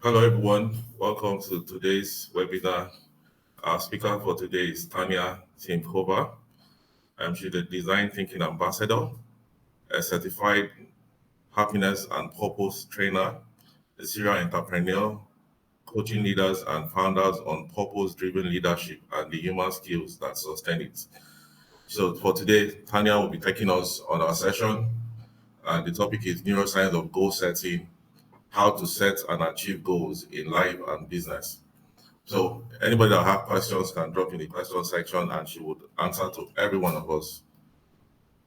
Hello, everyone. Welcome to today's webinar. Our speaker for today is Tania Timkova. She's a design thinking ambassador, a certified happiness and purpose trainer, a serial entrepreneur, coaching leaders and founders on purpose driven leadership and the human skills that sustain it. So, for today, Tania will be taking us on our session, and the topic is neuroscience of goal setting, how to set and achieve goals in life and business. So anybody that have questions can drop in the question section and she would answer to every one of us.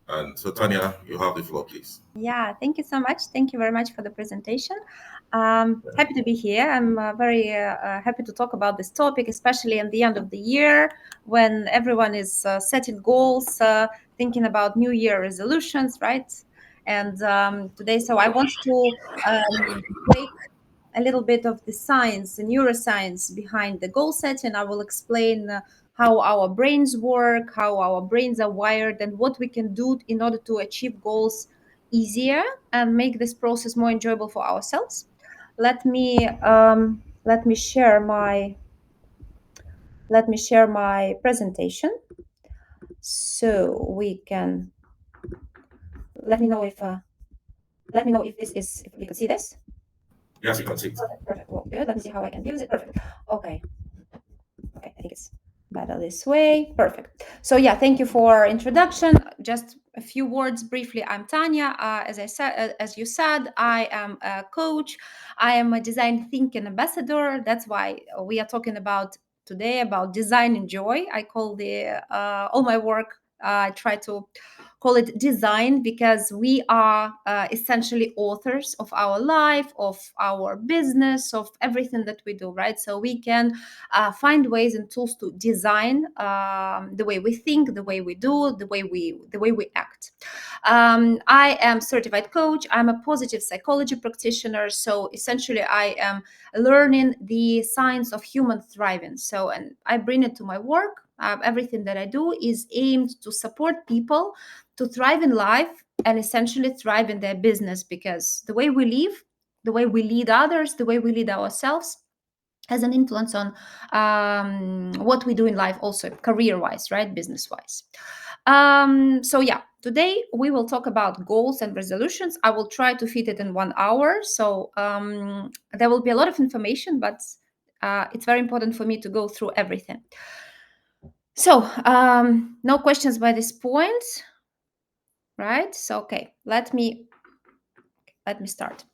And so Tania, you have the floor, please. Yeah, thank you so much. Thank you very much for the presentation. Happy to be here. I'm very happy to talk about this topic, especially at the end of the year when everyone is setting goals, thinking about New Year resolutions, right? And today, so I want to break a little bit of the science, the neuroscience behind the goal setting. I will explain how our brains work, how our brains are wired, and what we can do in order to achieve goals easier and make this process more enjoyable for ourselves. Let me share my presentation so we can. Let me know if this is, if you can see this. Yes, you can see it. Perfect. Well, good. Let me see how I can use it. Perfect. Okay, I think it's better this way. Perfect. So yeah, thank you for introduction. Just a few words briefly. I'm Tania. As you said, I am a coach. I am a design thinking ambassador. That's why we are talking about today about design and joy. I call the all my work. I try to call it design because we are essentially authors of our life, of our business, of everything that we do, right? So we can find ways and tools to design the way we think, the way we do, the way we act. I am certified coach. I'm a positive psychology practitioner. So essentially, I am learning the science of human thriving. So, and I bring it to my work. Everything that I do is aimed to support people to thrive in life and essentially thrive in their business, because the way we live, the way we lead others, the way we lead ourselves has an influence on what we do in life, also career wise, right? Business wise. So yeah, today we will talk about goals and resolutions. I will try to fit it in 1 hour. So there will be a lot of information, but it's very important for me to go through everything. So no questions by this point, right? So okay, let me start.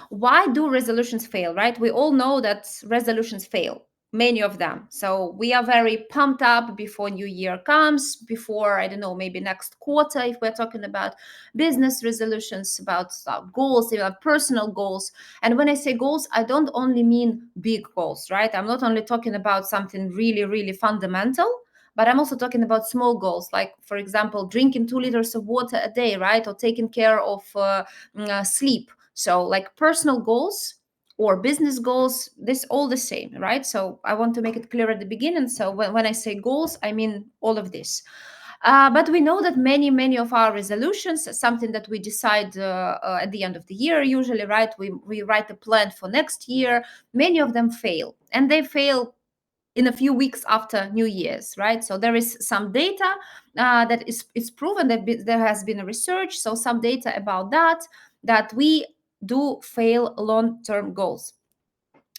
Why do resolutions fail, right? We all know that resolutions fail, many of them. So we are very pumped up before New Year comes, before, I don't know, maybe next quarter, if we're talking about business resolutions, about goals, even personal goals. And when I say goals, I don't only mean big goals, right? I'm not only talking about something really, really fundamental, but I'm also talking about small goals, like, for example, drinking 2 liters of water a day, right? Or taking care of sleep. So like personal goals or business goals, this all the same, right? So I want to make it clear at the beginning. So when I say goals, I mean all of this. But we know that many of our resolutions, something that we decide at the end of the year, usually, right? We write a plan for next year. Many of them fail, and they fail in a few weeks after New Year's, right? So there is some data that is proven that there has been a research. So some data about that we do fail long-term goals.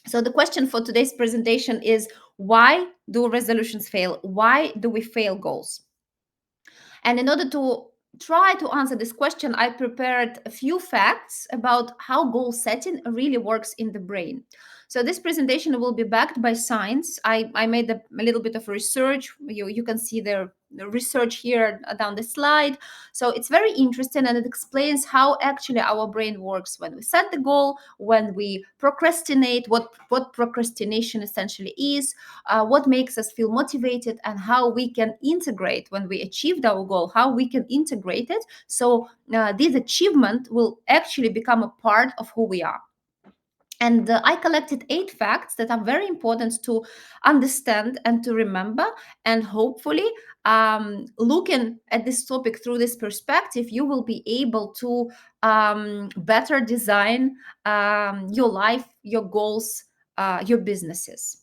So the question for today's presentation is, why do resolutions fail? Why do we fail goals? And in order to try to answer this question, I prepared a few facts about how goal setting really works in the brain. So this presentation will be backed by science. I made a little bit of research. You can see the research here down the slide. So it's very interesting, and it explains how actually our brain works when we set the goal, when we procrastinate, what procrastination essentially is, what makes us feel motivated, and how we can integrate when we achieved our goal, how we can integrate it. So this achievement will actually become a part of who we are. And I collected 8 facts that are very important to understand and to remember. And hopefully, looking at this topic through this perspective, you will be able to better design your life, your goals, your businesses.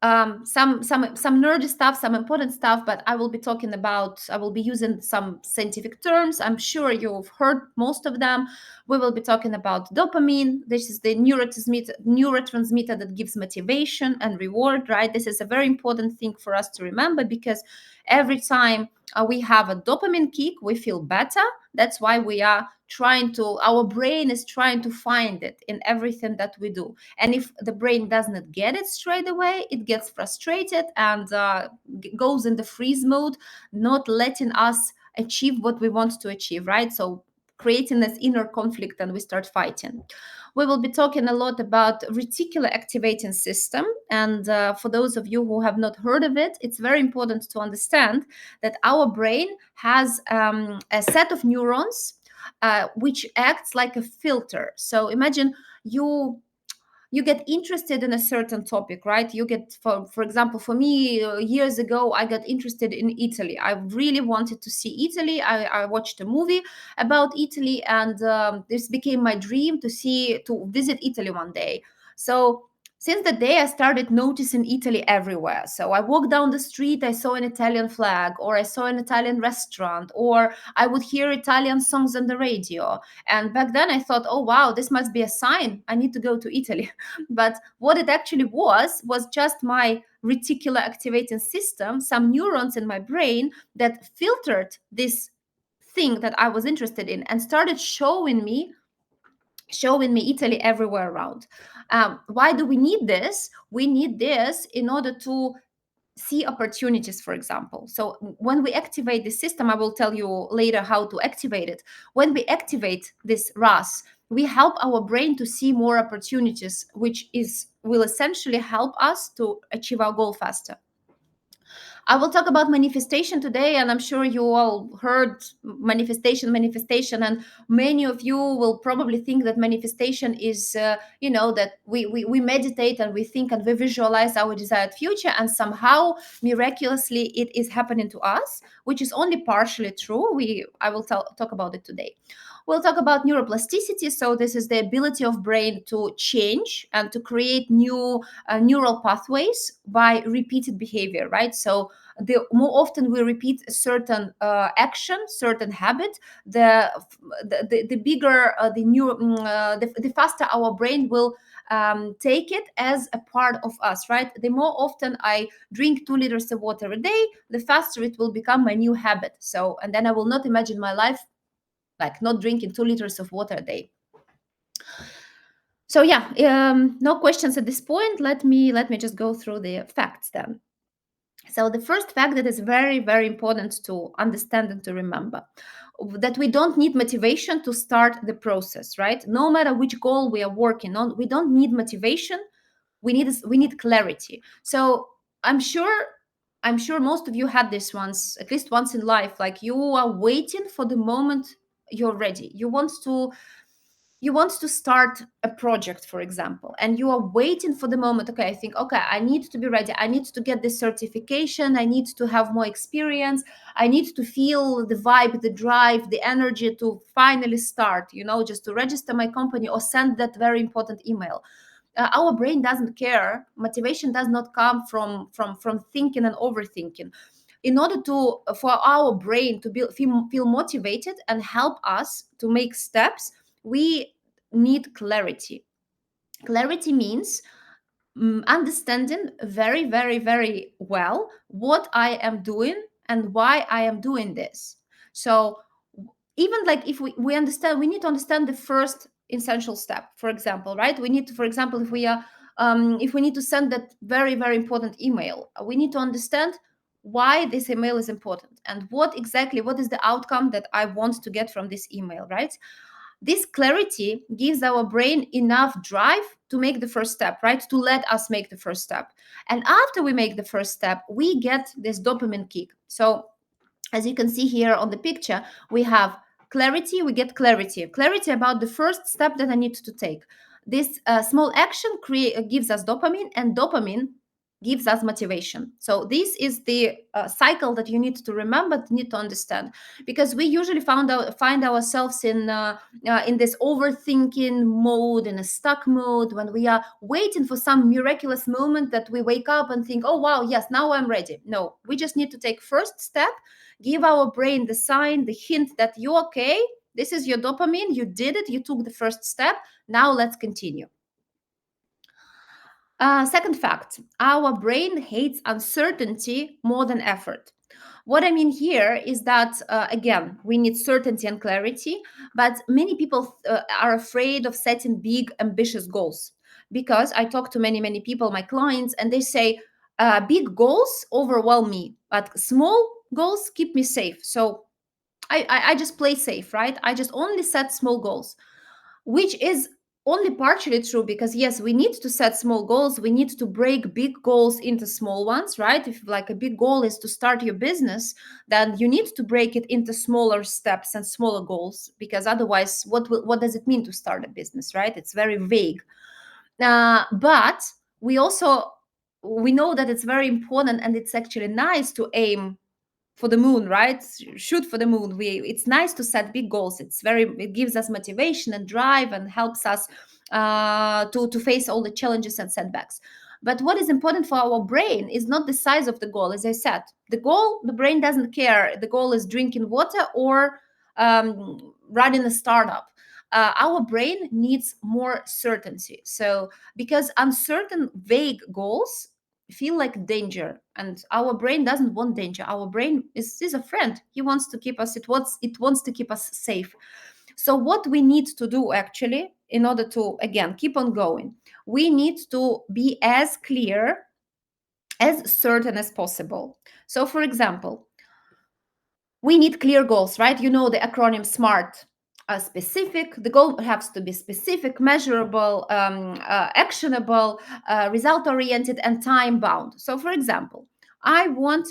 Some nerdy stuff, some important stuff, but I will be using some scientific terms. I'm sure you've heard most of them. We will be talking about dopamine. This is the neurotransmitter that gives motivation and reward, right? This is a very important thing for us to remember, because every time we have a dopamine kick, we feel better. That's why our brain is trying to find it in everything that we do. And if the brain does not get it straight away, it gets frustrated and goes in the freeze mode, not letting us achieve what we want to achieve, right? So creating this inner conflict, and we start fighting. We will be talking a lot about reticular activating system. And for those of you who have not heard of it, it's very important to understand that our brain has a set of neurons which acts like a filter. So imagine you get interested in a certain topic, right? You get, for example, for me, years ago, I got interested in Italy. I really wanted to see Italy. I watched a movie about Italy, and this became my dream to visit Italy one day. So since the day, I started noticing Italy everywhere. So I walked down the street, I saw an Italian flag, or I saw an Italian restaurant, or I would hear Italian songs on the radio. And back then I thought, oh, wow, this must be a sign. I need to go to Italy. But what it actually was just my reticular activating system, some neurons in my brain that filtered this thing that I was interested in and started showing me Italy everywhere around. Why do we need this? We need this in order to see opportunities, for example. So when we activate the system, I will tell you later how to activate it. When we activate this RAS, we help our brain to see more opportunities, which will essentially help us to achieve our goal faster. I will talk about manifestation today, and I'm sure you all heard manifestation, and many of you will probably think that manifestation is, that we meditate and we think and we visualize our desired future, and somehow miraculously it is happening to us, which is only partially true. I will talk about it today. We'll talk about neuroplasticity. So this is the ability of brain to change and to create new neural pathways by repeated behavior, right? So the more often we repeat a certain action, certain habit, the bigger the faster our brain will take it as a part of us, right? The more often I drink 2 liters of water a day, the faster it will become my new habit. So, and then I will not imagine my life like not drinking 2 liters of water a day. So yeah, no questions at this point. Let me just go through the facts then. So the first fact that is very, very important to understand and to remember, that we don't need motivation to start the process, right? No matter which goal we are working on, we don't need motivation. We need clarity. So I'm sure most of you had this once, at least once in life, like you are waiting for the moment you're ready. You want to start a project, for example, and you are waiting for the moment. Okay, I think, okay, I need to be ready. I need to get this certification. I need to have more experience. I need to feel the vibe, the drive, the energy to finally start, just to register my company or send that very important email. Our brain doesn't care. Motivation does not come from thinking and overthinking. In order for our brain to feel motivated and help us to make steps, we need clarity. Clarity means understanding very, very, very well what I am doing and why I am doing this. So even like if we understand, we need to understand the first essential step, for example, right? We need to, for example, if we need to send that very, very important email, we need to understand why this email is important and what is the outcome that I want to get from this email, right? This clarity gives our brain enough drive to make the first step, right? To let us make the first step. And after we make the first step, we get this dopamine kick. So as you can see here on the picture, we have clarity, we get clarity about the first step that I need to take. This small action gives us dopamine, and dopamine gives us motivation. So this is the cycle that you need to remember, need to understand, because we usually find ourselves in this overthinking mode, in a stuck mode, when we are waiting for some miraculous moment that we wake up and think, oh wow, yes, now I'm ready. No, we just need to take first step, give our brain the sign, the hint that you're okay. This is your dopamine. You did it. You took the first step. Now let's continue. Second fact, our brain hates uncertainty more than effort. What I mean here is that, again, we need certainty and clarity, but many people are afraid of setting big, ambitious goals. Because I talk to many, many people, my clients, and they say, big goals overwhelm me, but small goals keep me safe. So I just play safe, right? I just only set small goals, which is only partially true, because yes, we need to set small goals, we need to break big goals into small ones, right? If like a big goal is to start your business, then you need to break it into smaller steps and smaller goals, because otherwise what does it mean to start a business, right? It's very vague. But we also, we know that it's very important, and it's actually nice to aim for the moon, right? Shoot for the moon. It's nice to set big goals. It gives us motivation and drive, and helps us to face all the challenges and setbacks. But what is important for our brain is not the size of the goal. As I said, the goal, the brain doesn't care. The goal is drinking water or running a startup. Our brain needs more certainty. So because uncertain, vague goals feel like danger, and our brain doesn't want danger. Our brain is a friend. He wants to keep us, it wants to keep us safe. So what we need to do, actually, in order to, again, keep on going, we need to be as clear, as certain as possible. So for example, we need clear goals, right? You know the acronym SMART. Specific, the goal has to be specific, measurable, actionable, result oriented, and time bound. So for example, I want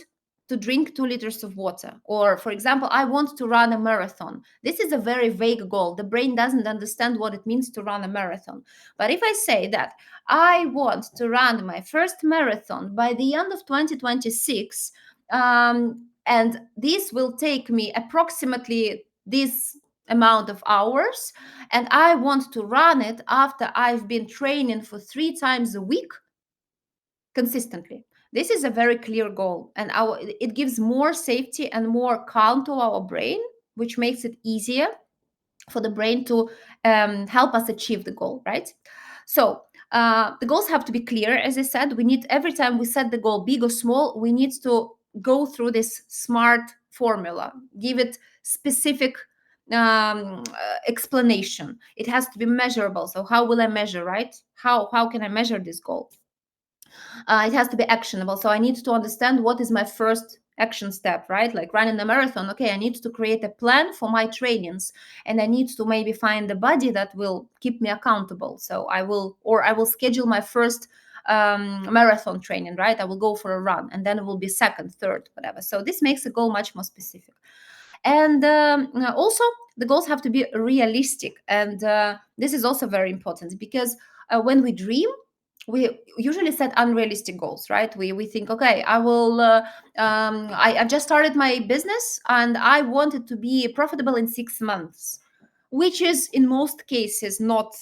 to drink 2 liters of water, or for example, I want to run a marathon. This is a very vague goal. The brain doesn't understand what it means to run a marathon. But if I say that I want to run my first marathon by the end of 2026, and this will take me approximately this amount of hours, and I want to run it after I've been training for 3 times a week consistently. This is a very clear goal, and it gives more safety and more calm to our brain, which makes it easier for the brain to help us achieve the goal, right? So the goals have to be clear. As I said, we need, every time we set the goal, big or small, we need to go through this SMART formula, give it specific explanation. It has to be measurable. So how will I measure, right? How can I measure this goal? It has to be actionable. So I need to understand what is my first action step, right? Like running a marathon. Okay, I need to create a plan for my trainings, and I need to maybe find a buddy that will keep me accountable. So I will schedule my first marathon training, right? I will go for a run, and then it will be second, third, whatever. So this makes the goal much more specific. And also, the goals have to be realistic, and this is also very important, because when we dream, we usually set unrealistic goals, right? We think, okay, I just started my business, and I want it to be profitable in 6 months, which is in most cases not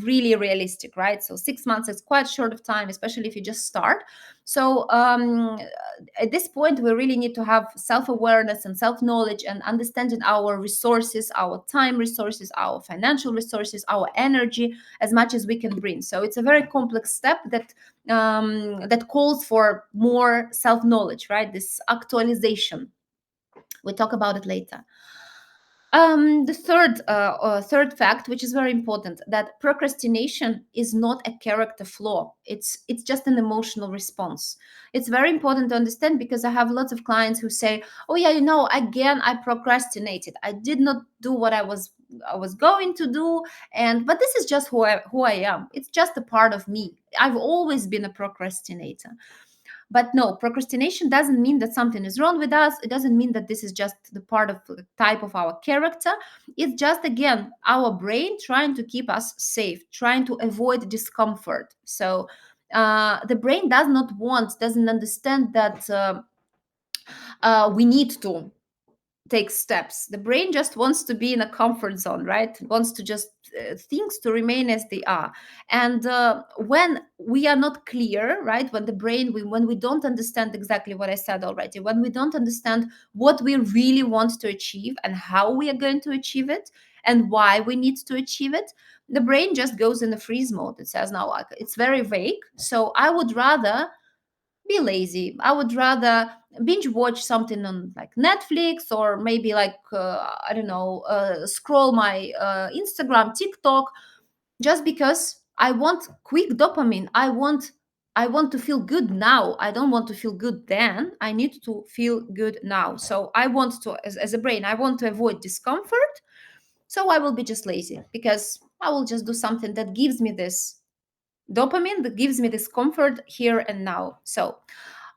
really realistic, right? So 6 months is quite short of time, especially if you just start. So at this point, we really need to have self-awareness and self-knowledge, and understanding our resources, our time resources, our financial resources, our energy, as much as we can bring. So it's a very complex step that calls for more self-knowledge, right? This actualization. We'll talk about it later. The third fact, which is very important, that procrastination is not a character flaw. It's just an emotional response. It's very important to understand, because I have lots of clients who say, "Oh yeah, again I procrastinated. I did not do what I was going to do, but this is just who I am. It's just a part of me. I've always been a procrastinator." But no, procrastination doesn't mean that something is wrong with us. It doesn't mean that this is just the part of the type of our character. It's just, again, our brain trying to keep us safe, trying to avoid discomfort. So The brain doesn't understand that we need to take steps. The brain just wants to be in a comfort zone, right? It wants to just things to remain as they are. And when we are not clear, right, when the brain when we don't understand exactly what I said already, when we don't understand what we really want to achieve and how we are going to achieve it and why we need to achieve it, the brain just goes in a freeze mode. It says, now it's very vague, so I would rather be lazy. I would rather binge watch something on like Netflix, or maybe like I don't know, scroll my Instagram, TikTok, just because I want quick dopamine. I want to feel good now. I don't want to feel good then. I need to feel good now. So I want to, as a brain, I want to avoid discomfort. So I will be just lazy because I will just do something that gives me this dopamine, that gives me this comfort here and now. So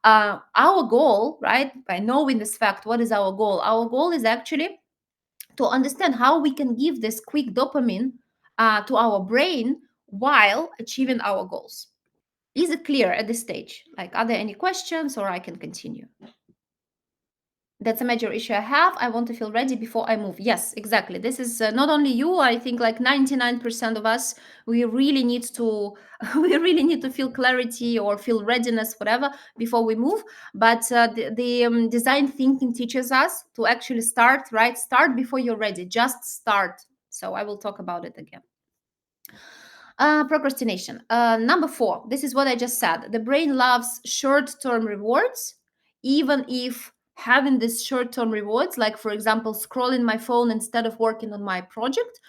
our goal, right, by knowing this fact, what is our goal? Our goal is actually to understand how we can give this quick dopamine to our brain while achieving our goals. Is it clear at this stage? Like, are there any questions, or I can continue? That's a major issue I have. I want to feel ready before I move. Yes, exactly. This is not only you. I think like 99% of us, we really need to we really need to feel clarity or feel readiness, whatever, before we move. But the design thinking teaches us to actually start, right? Start before you're ready. Just start. So I will talk about it again. Procrastination. Number 4. This is what I just said. The brain loves short-term rewards, even if having these short-term rewards, like for example, scrolling my phone instead of working on my project,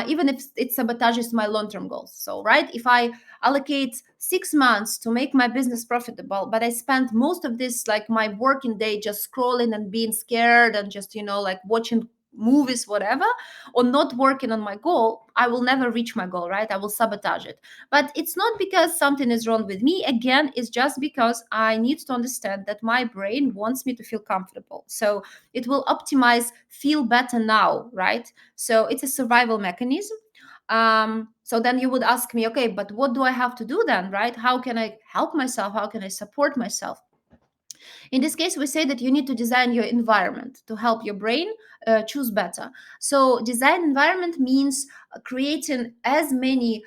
even if it sabotages my long-term goals. So, right, if I allocate 6 months to make my business profitable, but I spent most of this, like my working day, just scrolling and being scared and just, like watching movies, whatever, or not working on my goal, I will never reach my goal, right? I will sabotage it. But it's not because something is wrong with me. Again, it's just because I need to understand that my brain wants me to feel comfortable. So it will optimize feel better now, right? So it's a survival mechanism. So then you would ask me, okay, but what do I have to do then, right? How can I help myself? How can I support myself? In this case, we say that you need to design your environment to help your brain choose better. So, design environment means creating as many,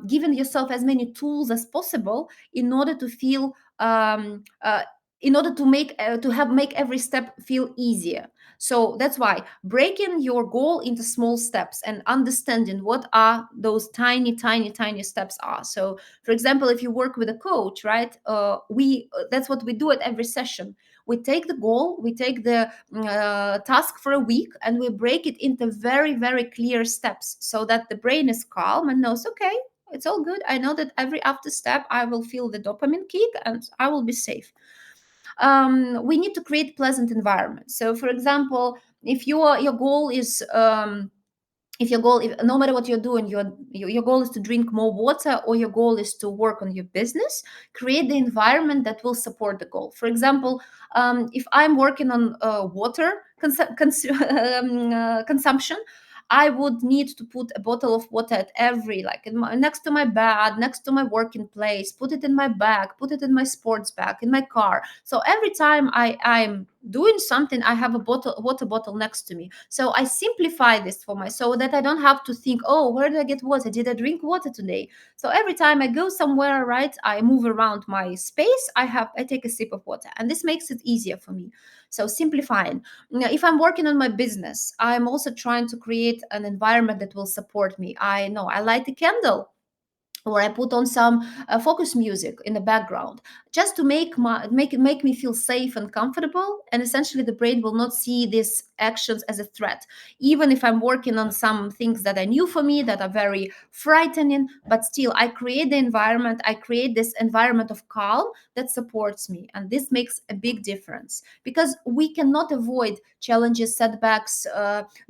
giving yourself as many tools as possible in order to feel, in order to make every step feel easier. So that's why breaking your goal into small steps and understanding what are those tiny, tiny, tiny steps are. So for example, if you work with a coach, right, we that's what we do at every session. We take the goal, we take the task for a week, and we break it into very, very clear steps so that the brain is calm and knows, okay, it's all good. I know that every after step I will feel the dopamine kick and I will be safe. We need to create pleasant environment. So for example, if your goal is if your goal, if, no matter what you're doing, your goal is to drink more water, or your goal is to work on your business, create the environment that will support the goal. For example, if I'm working on water consumption, I would need to put a bottle of water at every, like next to my bed, next to my working place, put it in my bag, put it in my sports bag, in my car. So every time I'm doing something, I have a water bottle next to me. So I simplify this for myself so that I don't have to think, oh, where did I get water? Did I drink water today? So every time I go somewhere, right, I move around my space, I take a sip of water, and this makes it easier for me. So simplifying. Now, if I'm working on my business, I'm also trying to create an environment that will support me. I know I light a candle, or I put on some focus music in the background, just to make me feel safe and comfortable. And essentially, the brain will not see these actions as a threat, even if I'm working on some things that are new for me, that are very frightening. But still, I create the environment. I create this environment of calm that supports me, and this makes a big difference because we cannot avoid challenges, setbacks,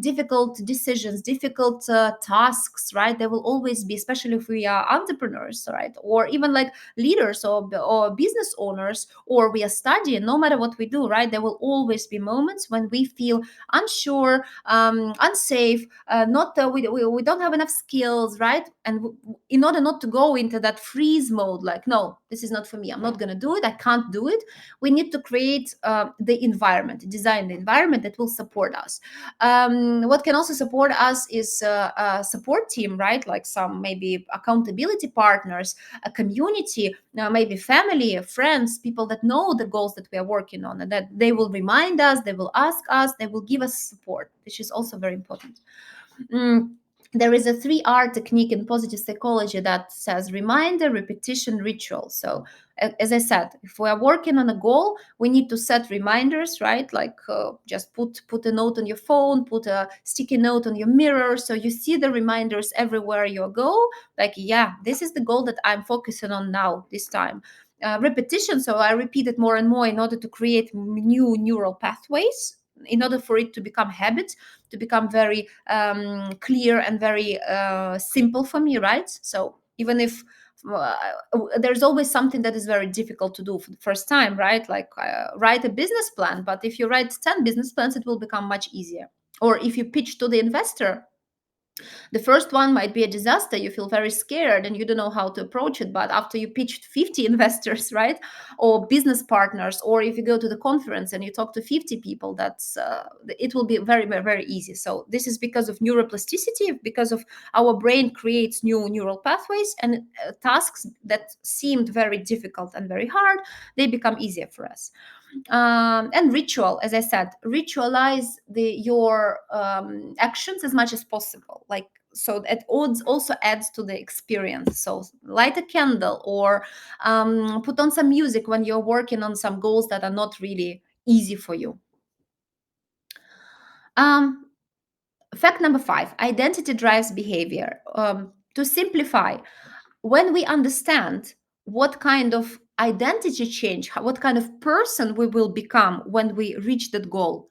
difficult decisions, difficult tasks, right? There will always be, especially if we are entrepreneurs, right? Or even like leaders or business owners, or we are studying, no matter what we do, right? There will always be moments when we feel unsure, unsafe, not we don't have enough skills, right? And in order not to go into that freeze mode, like, no, this is not for me, I'm not going to do it, I can't do it, we need to create the environment, design the environment that will support us. What can also support us is a support team, right? Like some maybe accountability partners, a community, maybe family, friends, people that know the goals that we are working on, and that they will remind us, they will ask us, they will give us support, which is also very important. Mm, there is a 3R technique in positive psychology that says reminder, repetition, ritual. So, as I said, if we are working on a goal, we need to set reminders, right? Like just put a note on your phone, put a sticky note on your mirror, so you see the reminders everywhere you go. Like, yeah, this is the goal that I'm focusing on now, this time. Repetition, so I repeat it more and more in order to create new neural pathways, in order for it to become habit, to become very clear and very simple for me, right? So even if uh, there's always something that is very difficult to do for the first time, right? Like write a business plan, but if you write 10 business plans, it will become much easier. Or if you pitch to the investor, the first one might be a disaster. You feel very scared and you don't know how to approach it. But after you pitched 50 investors, right, or business partners, or if you go to the conference and you talk to 50 people, that's it will be very, very, very easy. So this is because of neuroplasticity, because of our brain creates new neural pathways, and tasks that seemed very difficult and very hard, they become easier for us. And ritual, as I said, ritualize your actions as much as possible, like, so it also adds to the experience. So light a candle, or put on some music when you're working on some goals that are not really easy for you. um, Fact number 5: identity drives behavior. To simplify, when we understand what kind of identity change, what kind of person we will become when we reach that goal,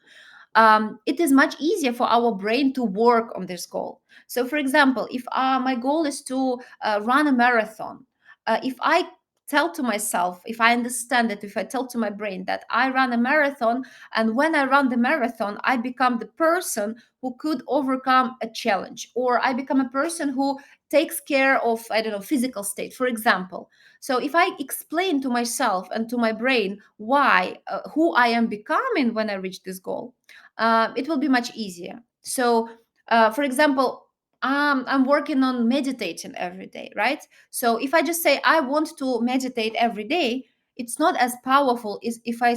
it is much easier for our brain to work on this goal. So, for example, if my goal is to run a marathon, if I tell to myself, if I understand it, if I tell to my brain that I run a marathon, and when I run the marathon, I become the person who could overcome a challenge, or I become a person who takes care of, I don't know, physical state, for example. So if I explain to myself and to my brain why, who I am becoming when I reach this goal, it will be much easier. So, for example, I'm working on meditating every day, right? So if I just say I want to meditate every day, it's not as powerful as if I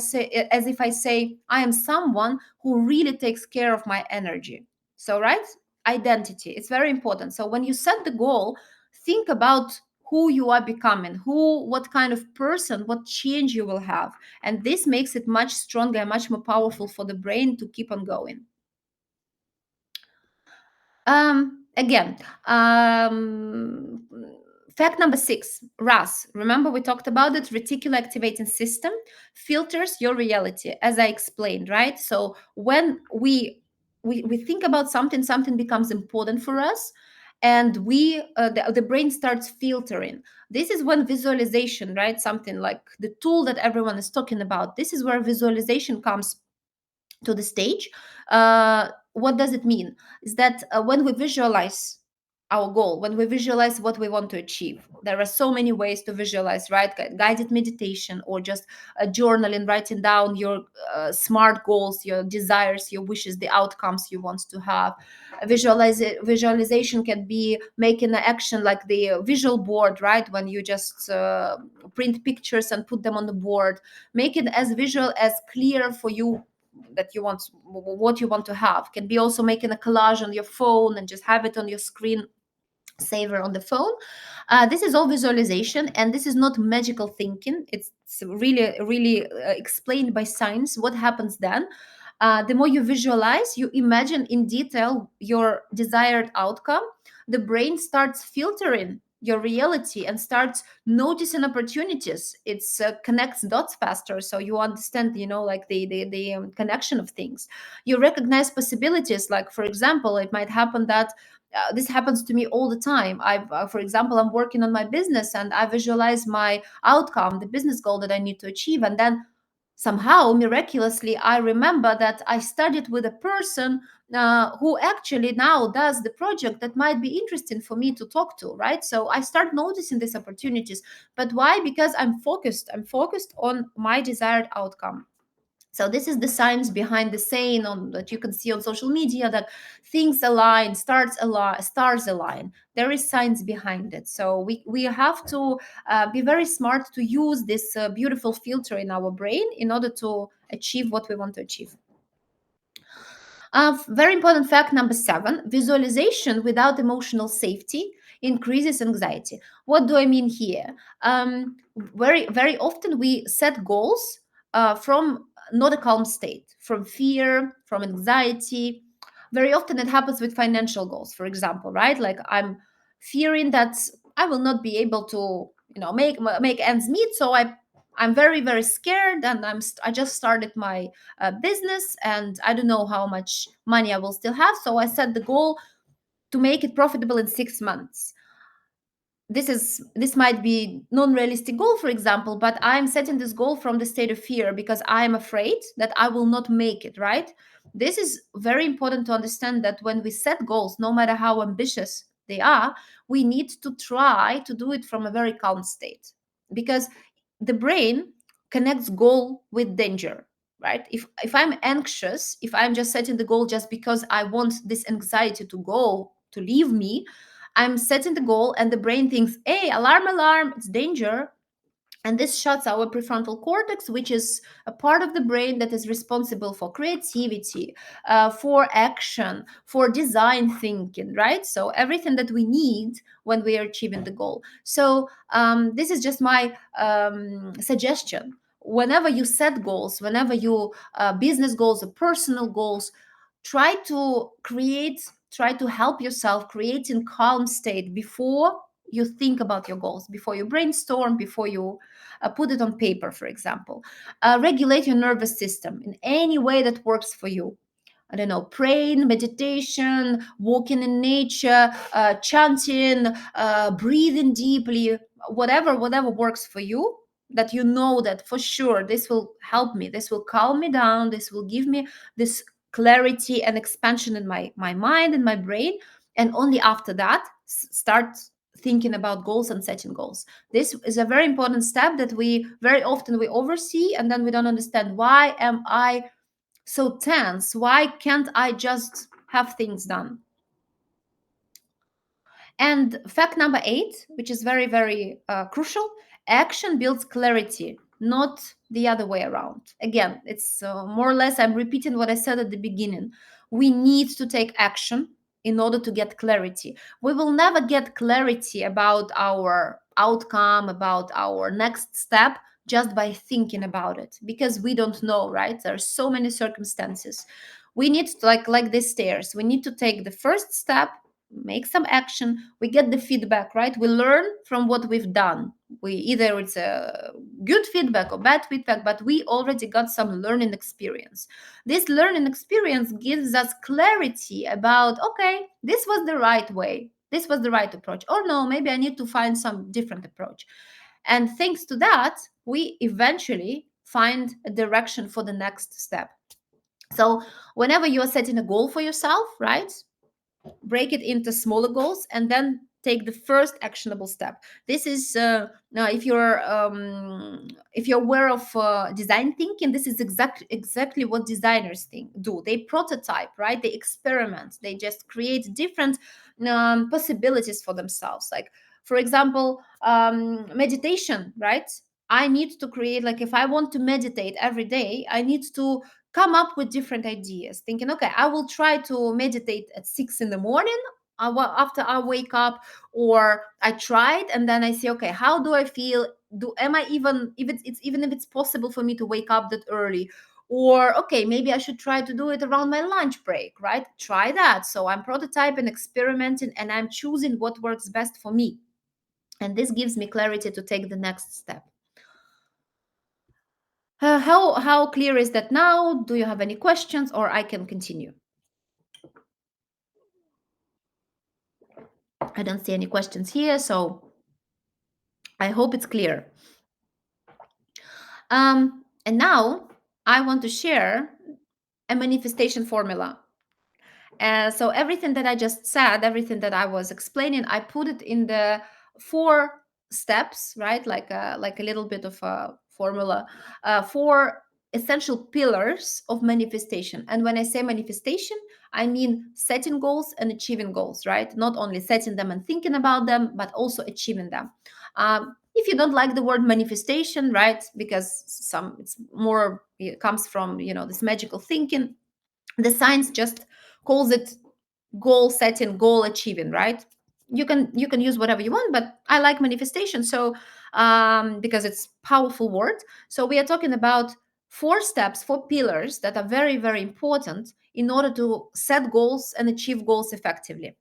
say I am someone who really takes care of my energy. So, right? Identity, it's very important. So when you set the goal, think about who you are becoming, what kind of person, what change you will have, and this makes it much stronger, much more powerful for the brain to keep on going. Again, fact number 6: RAS. Remember, we talked about it. Reticular activating system filters your reality, as I explained, right? So when we think about something, something becomes important for us, and the brain starts filtering. This is when visualization, right? Something like the tool that everyone is talking about. This is where visualization comes to the stage. What does it mean? Is that when we visualize our goal, when we visualize what we want to achieve, there are so many ways to visualize, right? Guided meditation, or just journaling, writing down your smart goals, your desires, your wishes, the outcomes you want to have. Visualization can be making an action like the visual board, right? When you just print pictures and put them on the board, make it as visual, as clear for you, that you want, what you want to have. Can be also making a collage on your phone and just have it on your screen saver on the phone. This is all visualization, and this is not magical thinking. It's really explained by science what happens then. The more you visualize, you imagine in detail your desired outcome, the brain starts filtering your reality and starts noticing opportunities. It's connects dots faster, so you understand, like the connection of things. You recognize possibilities. Like, for example, it might happen that this happens to me all the time. For example, I'm working on my business and I visualize my outcome, the business goal that I need to achieve, and then Somehow, miraculously, I remember that I studied with a person who actually now does the project that might be interesting for me to talk to, right? So I start noticing these opportunities. But why? Because I'm focused. I'm focused on my desired outcome. So this is the science behind the saying on that you can see on social media, that things align, stars align. There is science behind it. So we have to be very smart to use this beautiful filter in our brain in order to achieve what we want to achieve. Very important fact number 7: visualization without emotional safety increases anxiety. What do I mean here? Very often we set goals from not a calm state, from fear, from anxiety. Very often it happens with financial goals, for example, right? Like I'm fearing that I will not be able to, make ends meet, so I'm very scared, and I just started my business, and I don't know how much money I will still have. So I set the goal to make it profitable in 6 months. This might be non-realistic goal, for example, but I'm setting this goal from the state of fear because I'm afraid that I will not make it, right? This is very important to understand, that when we set goals, no matter how ambitious they are, we need to try to do it from a very calm state, because the brain connects goal with danger, right? If I'm anxious, if I'm just setting the goal just because I want this anxiety to go to leave me, I'm setting the goal and the brain thinks, hey, alarm, alarm, it's danger. And this shuts our prefrontal cortex, which is a part of the brain that is responsible for creativity, for action, for design thinking, right? So everything that we need when we are achieving the goal. So this is just my suggestion. Whenever you set goals, whenever you business goals or personal goals, try to help yourself creating calm state before you think about your goals, before you brainstorm, before you put it on paper, for example. Regulate your nervous system in any way that works for you. I don't know, praying, meditation, walking in nature, chanting, breathing deeply, whatever works for you, that you know that for sure this will help me, this will calm me down, this will give me this clarity and expansion in my mind and my brain. And only after that, start thinking about goals and setting goals. This is a very important step that we very often we oversee, and then we don't understand, why am I so tense? Why can't I just have things done? And fact number 8, which is very crucial: action builds clarity, not the other way around. Again, it's more or less, I'm repeating what I said at the beginning. We need to take action in order to get clarity. We will never get clarity about our outcome, about our next step, just by thinking about it, because we don't know, right? There are so many circumstances. We need to, like these stairs, we need to take the first step, make some action, we get the feedback, right? We learn from what we've done. We either it's a good feedback or bad feedback, but we already got some learning experience. This learning experience gives us clarity about, okay, this was the right way, this was the right approach, or no, maybe I need to find some different approach. And thanks to that, we eventually find a direction for the next step. So whenever you are setting a goal for yourself, right, break it into smaller goals and then take the first actionable step. This is now, if you're aware of design thinking, this is exactly what designers do. They prototype, right? They experiment, they just create different possibilities for themselves. Like, for example, meditation, right? I need to create, like, if I want to meditate every day, I need to come up with different ideas, thinking, okay, I will try to meditate at 6 in the morning after I wake up, or I tried and then I say, okay, how do I feel? Am I even, if it's possible for me to wake up that early? Or okay, maybe I should try to do it around my lunch break, right? Try that. So I'm prototyping, experimenting, and I'm choosing what works best for me. And this gives me clarity to take the next step. How clear is that now? Do you have any questions, or I can continue? I don't see any questions here, so I hope it's clear. And now I want to share a manifestation formula. So everything that I just said, everything that I was explaining, I put it in the 4 steps, right? Like a little bit of a formula, 4 essential pillars of manifestation. And when I say manifestation, I mean setting goals and achieving goals, right? Not only setting them and thinking about them, but also achieving them. If you don't like the word manifestation, right, because it's more, it comes from this magical thinking, the science just calls it goal setting, goal achieving, right? You can use whatever you want, but I like manifestation, so because it's powerful word. So we are talking about 4 steps, 4 pillars that are very, very important in order to set goals and achieve goals effectively: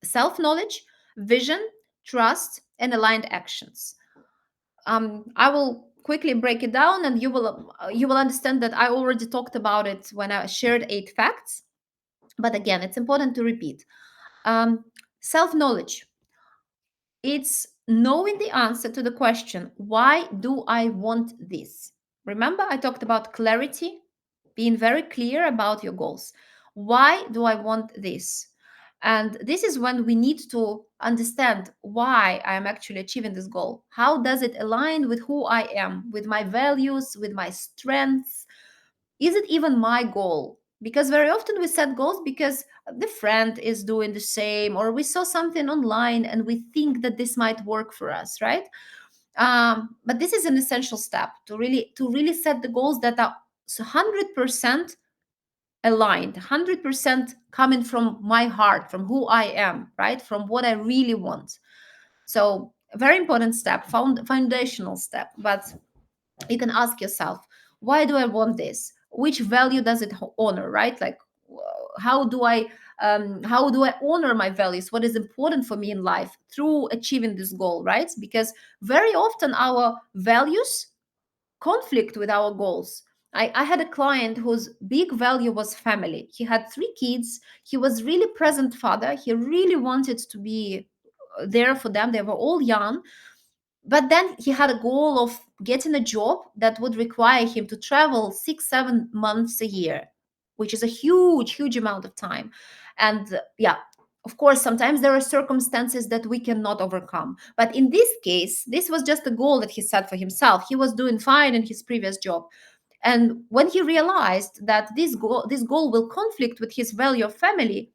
self-knowledge, vision, trust, and aligned actions. I will quickly break it down, and you will understand that I already talked about it when I shared 8 facts. But again, it's important to repeat. um, Self-knowledge, it's knowing the answer to the question, why do I want this? Remember, I talked about clarity, being very clear about your goals. Why do I want this? And this is when we need to understand why I am actually achieving this goal. How does it align with who I am, with my values, with my strengths? Is it even my goal? Because very often we set goals because the friend is doing the same, or we saw something online and we think that this might work for us, right? But this is an essential step to really set the goals that are 100% aligned, 100% coming from my heart, from who I am, right, from what I really want. So a very important step, foundational step. But you can ask yourself, why do I want this? Which value does it honor, right? Like, how do I honor my values? What is important for me in life through achieving this goal, right? Because very often our values conflict with our goals. I had a client whose big value was family. He had 3 kids. He was really present father. He really wanted to be there for them. They were all young, but then he had a goal of getting a job that would require him to travel 6 7 months a year, which is a huge, huge amount of time. And yeah, of course sometimes there are circumstances that we cannot overcome, but in this case this was just a goal that he set for himself. He was doing fine in his previous job, and when he realized that this goal will conflict with his value of family,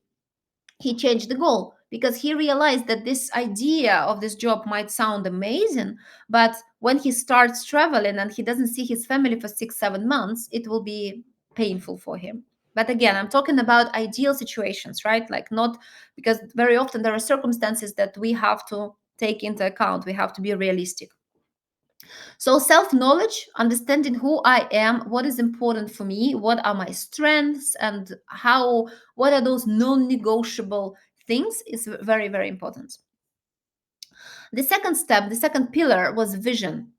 he changed the goal, because he realized that this idea of this job might sound amazing, but when he starts traveling and he doesn't see his family for 6 7 months, it will be painful for him. But again, I'm talking about ideal situations, right? Like, not, because very often there are circumstances that we have to take into account. We have to be realistic. So, self knowledge, understanding who I am, what is important for me, what are my strengths, and what are those non negotiable things, is very, very important. The second step, the second pillar, was vision.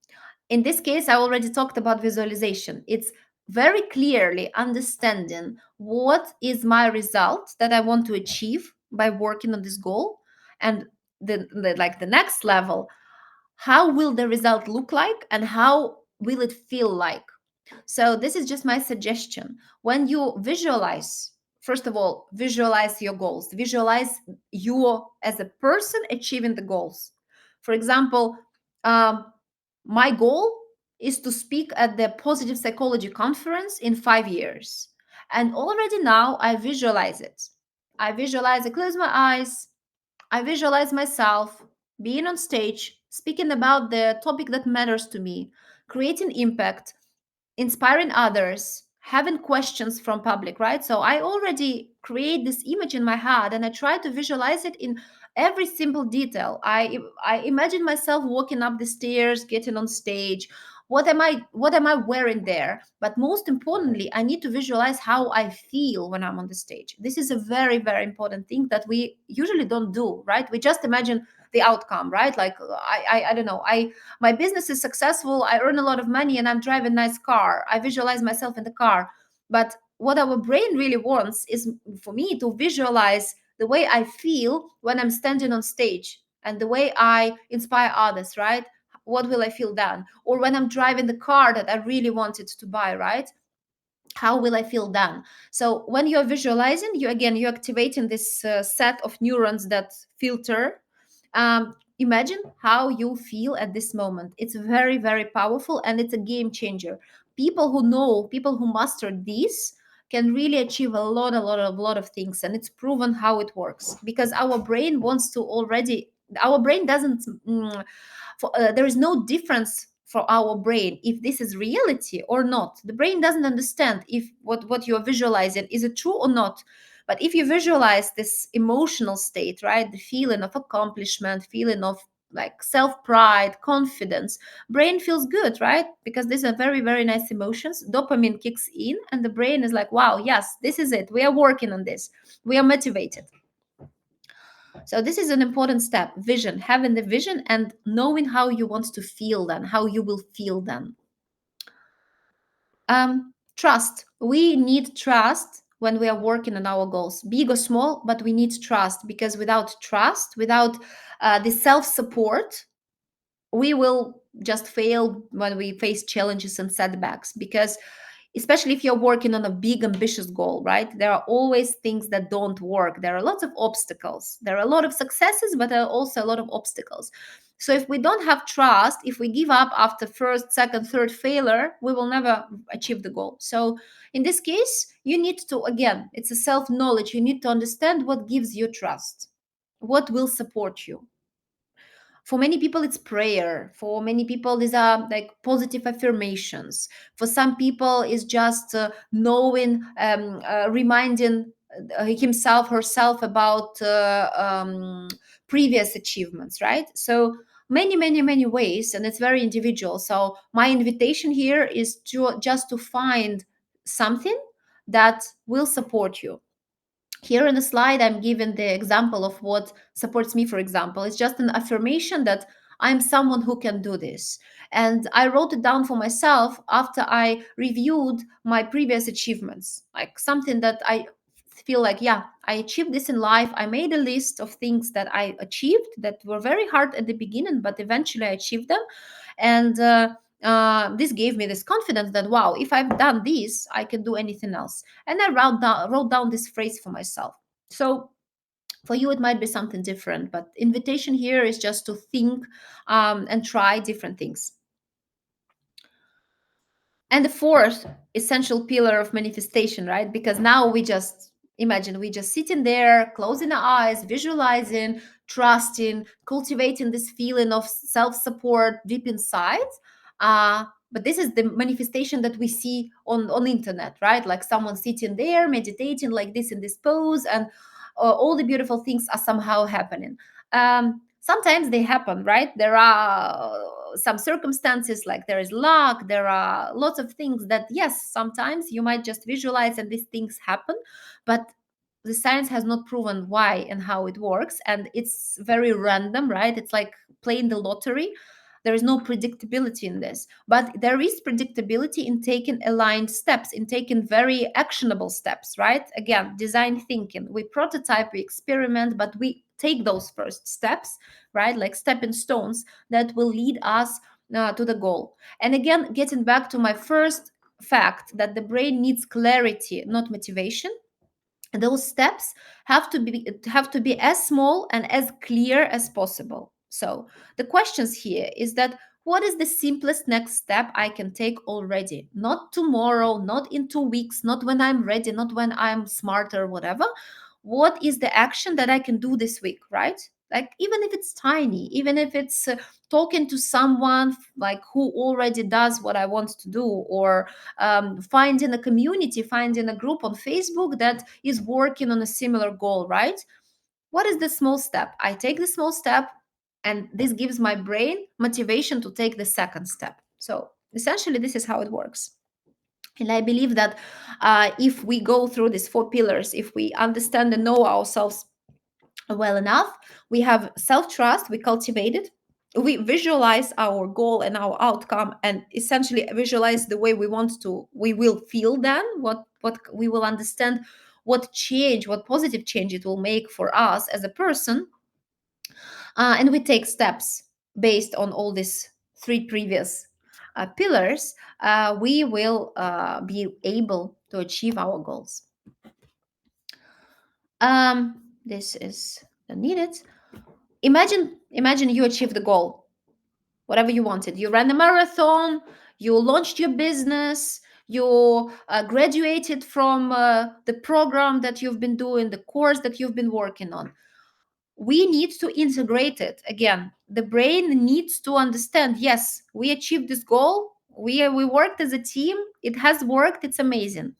In this case, I already talked about visualization. It's very clearly understanding what is my result that I want to achieve by working on this goal. And the next level, how will the result look like and how will it feel like? So this is just my suggestion. When you visualize, first of all, visualize your goals, visualize you as a person achieving the goals. For example, um, my goal is to speak at the positive psychology conference in 5 years, and already now I visualize it. I close my eyes, I visualize myself being on stage, speaking about the topic that matters to me, creating impact, inspiring others, having questions from public, right? So I already create this image in my head and I try to visualize it in every simple detail. I imagine myself walking up the stairs, getting on stage. What am I wearing there? But most importantly, I need to visualize how I feel when I'm on the stage. This is a very, very important thing that we usually don't do, right? We just imagine the outcome, right? Like, I don't know, my business is successful, I earn a lot of money, and I'm driving a nice car. I visualize myself in the car. But what our brain really wants is for me to visualize the way I feel when I'm standing on stage and the way I inspire others, right? what will I feel then? Or when I'm driving the car that I really wanted to buy, right? How will I feel then? So when you're visualizing, you're activating this set of neurons that filter. Imagine how you feel at this moment. It's very, very powerful, and it's a game changer. People who master this can really achieve a lot of things, and it's proven how it works, because our brain doesn't there is no difference for our brain if this is reality or not. The brain doesn't understand if what you're visualizing is it true or not. But if you visualize this emotional state, right, the feeling of accomplishment, feeling of like self pride, confidence, brain feels good, right? Because these are very, very nice emotions. Dopamine kicks in, and the brain is like, wow, yes, this is it. We are working on this. We are motivated. So this is an important step. Vision, having the vision and knowing how you want to feel then, how you will feel then. Trust. We need trust when we are working on our goals, big or small, but we need trust, because without trust, without the self-support, we will just fail when we face challenges and setbacks. Because especially if you're working on a big ambitious goal, right, there are always things that don't work. There are lots of obstacles. There are a lot of successes, but there are also a lot of obstacles. So if we don't have trust, if we give up after first, second, third failure, we will never achieve the goal. So in this case, you need to, again, it's a self knowledge. You need to understand what gives you trust, what will support you. For many people it's prayer. For many people these are like positive affirmations. For some people it's just knowing, reminding himself, herself about previous achievements, right? So many ways, and it's very individual. So my invitation here is to just to find something that will support you. Here in the slide, I'm giving the example of what supports me. For example, it's just an affirmation that I'm someone who can do this. And I wrote it down for myself after I reviewed my previous achievements, like something that I feel like, yeah, I achieved this in life. I made a list of things that I achieved that were very hard at the beginning, but eventually I achieved them. And this gave me this confidence that, wow, if I've done this, I can do anything else. And I wrote down this phrase for myself. So for you, it might be something different, but invitation here is just to think and try different things. And the fourth essential pillar of manifestation, right? Because now we just imagine we just sitting there, closing our eyes, visualizing, trusting, cultivating this feeling of self-support deep inside. But this is the manifestation that we see on internet, right? Like someone sitting there, meditating like this in this pose, and all the beautiful things are somehow happening. Sometimes they happen, right? There are some circumstances, like there is luck, there are lots of things that, yes, sometimes you might just visualize and these things happen, but the science has not proven why and how it works, and it's very random, right? It's like playing the lottery. There is no predictability in this, but there is predictability in taking aligned steps, in taking very actionable steps, right? Again, design thinking. We prototype, we experiment, but we take those first steps, right? Like stepping stones that will lead us to the goal. And again, getting back to my first fact that the brain needs clarity, not motivation. Those steps have to be as small and as clear as possible. So the questions here is that, what is the simplest next step I can take already? Not tomorrow, not in 2 weeks, not when I'm ready, not when I'm smarter, whatever. What is the action that I can do this week, right? Like, even if it's tiny, even if it's talking to someone like who already does what I want to do, or finding a community, finding a group on Facebook that is working on a similar goal, right? What is the small step? I take the small step, and this gives my brain motivation to take the second step. So essentially, this is how it works. And I believe that if we go through these four pillars, if we understand and know ourselves well enough, we have self trust, we cultivate it, we visualize our goal and our outcome, and essentially visualize the way we will feel then, what we will understand, what positive change it will make for us as a person. And we take steps based on all these three previous pillars, we will be able to achieve our goals. This is needed. Imagine you achieved the goal, whatever you wanted. You ran a marathon, you launched your business, you graduated from the program that you've been doing, the course that you've been working on. We need to integrate it. Again, the brain needs to understand, yes, we achieved this goal, we worked as a team, it has worked, it's amazing.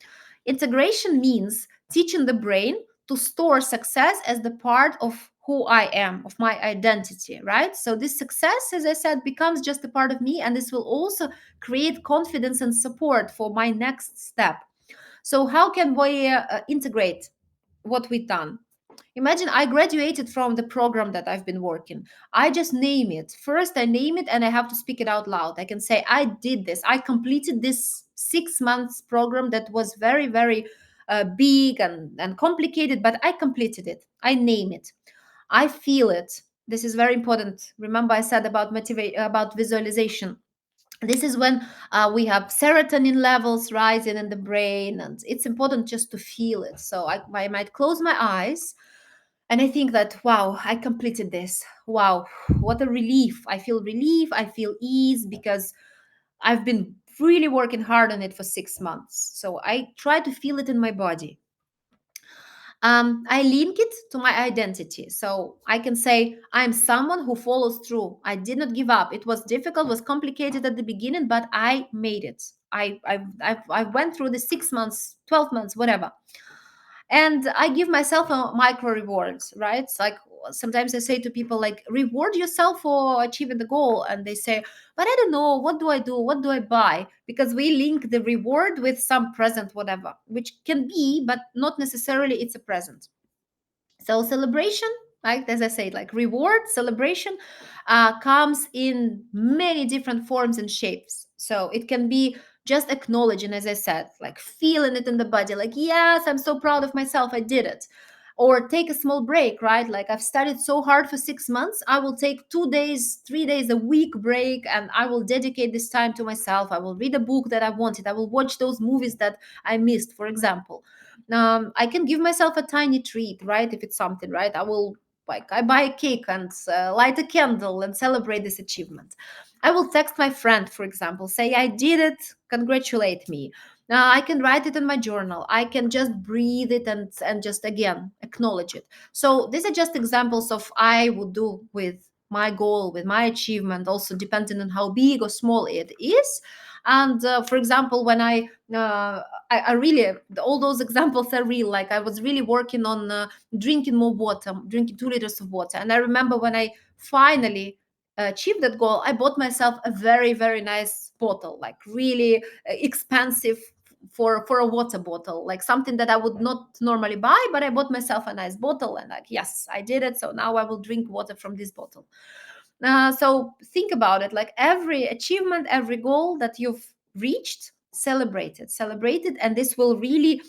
Integration means teaching the brain to store success as the part of who I am, of my identity, right? So this success, as I said, becomes just a part of me, and this will also create confidence and support for my next step. So how can we integrate what we've done? Imagine I graduated from the program that I've been working. I just name it. First, I name it and I have to speak it out loud. I can say, I did this. I completed this 6 months program that was very, very big and complicated, but I completed it. I name it. I feel it. This is very important. Remember, I said about about visualization. This is when we have serotonin levels rising in the brain, and it's important just to feel it. So I might close my eyes and I think that, wow, I completed this. Wow, what a relief. I feel relief. I feel ease because I've been really working hard on it for 6 months. So I try to feel it in my body. I link it to my identity. So I can say, I'm someone who follows through. I did not give up. It was difficult, was complicated at the beginning, but I made it. I went through the 6 months, 12 months, whatever, and I give myself a micro rewards, right? It's like sometimes I say to people, like, reward yourself for achieving the goal, and they say, but I don't know, what do I do, what do I buy? Because we link the reward with some present, whatever, which can be, but not necessarily it's a present. So celebration, like as I said, like reward celebration comes in many different forms and shapes. So it can be just acknowledging, as I said, like feeling it in the body, like, yes, I'm so proud of myself, I did it. Or take a small break, right? Like, I've studied so hard for 6 months, I will take 2 days, 3 days, a week break, and I will dedicate this time to myself. I will read a book that I wanted, I will watch those movies that I missed, for example. I can give myself a tiny treat, right? If it's something, right? I will, like, I buy a cake and light a candle and celebrate this achievement. I will text my friend, for example, say, I did it, congratulate me. I can write it in my journal. I can just breathe it and just again acknowledge it. So these are just examples of I would do with my goal, with my achievement, also depending on how big or small it is. And for example, when I really, all those examples are real. Like, I was really working on drinking more water, drinking 2 liters of water. And I remember when I finally achieved that goal, I bought myself a very, very nice bottle, like really expensive for a water bottle, like something that I would not normally buy, but I bought myself a nice bottle and, like, yes, I did it. So now I will drink water from this bottle. So think about it, like every achievement, every goal that you've reached, celebrate it, and this will really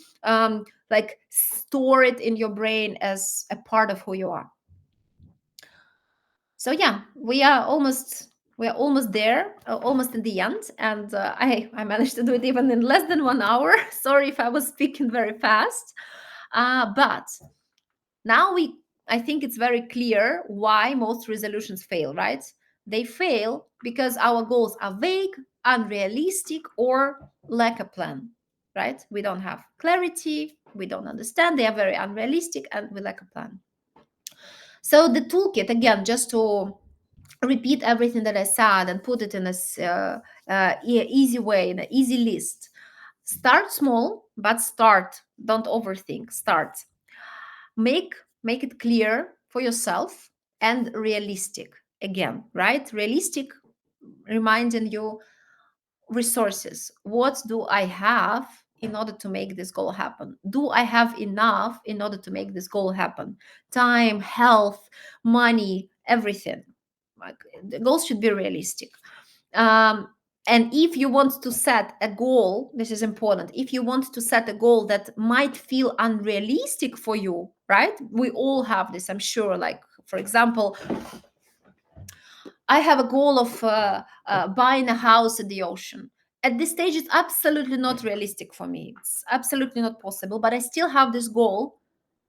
like store it in your brain as a part of who you are. So yeah, we are almost there, almost in the end, and I managed to do it even in less than 1 hour. Sorry if I was speaking very fast, but now I think it's very clear why most resolutions fail, right? They fail because our goals are vague, unrealistic, or lack a plan, right? We don't have clarity, we don't understand, they are very unrealistic, and we lack a plan. So the toolkit, again, just to repeat everything that I said and put it in a easy way, in an easy list. Start small, but start. Don't overthink. Start. Make make it clear for yourself and realistic. Again, right? Realistic, reminding you resources. What do I have in order to make this goal happen? Do I have enough in order to make this goal happen? Time, health, money, everything. Like, the goals should be realistic. And if you want to set a goal, this is important. If you want to set a goal that might feel unrealistic for you, right? We all have this, I'm sure. Like, for example, I have a goal of buying a house at the ocean. At this stage, it's absolutely not realistic for me. It's absolutely not possible, but I still have this goal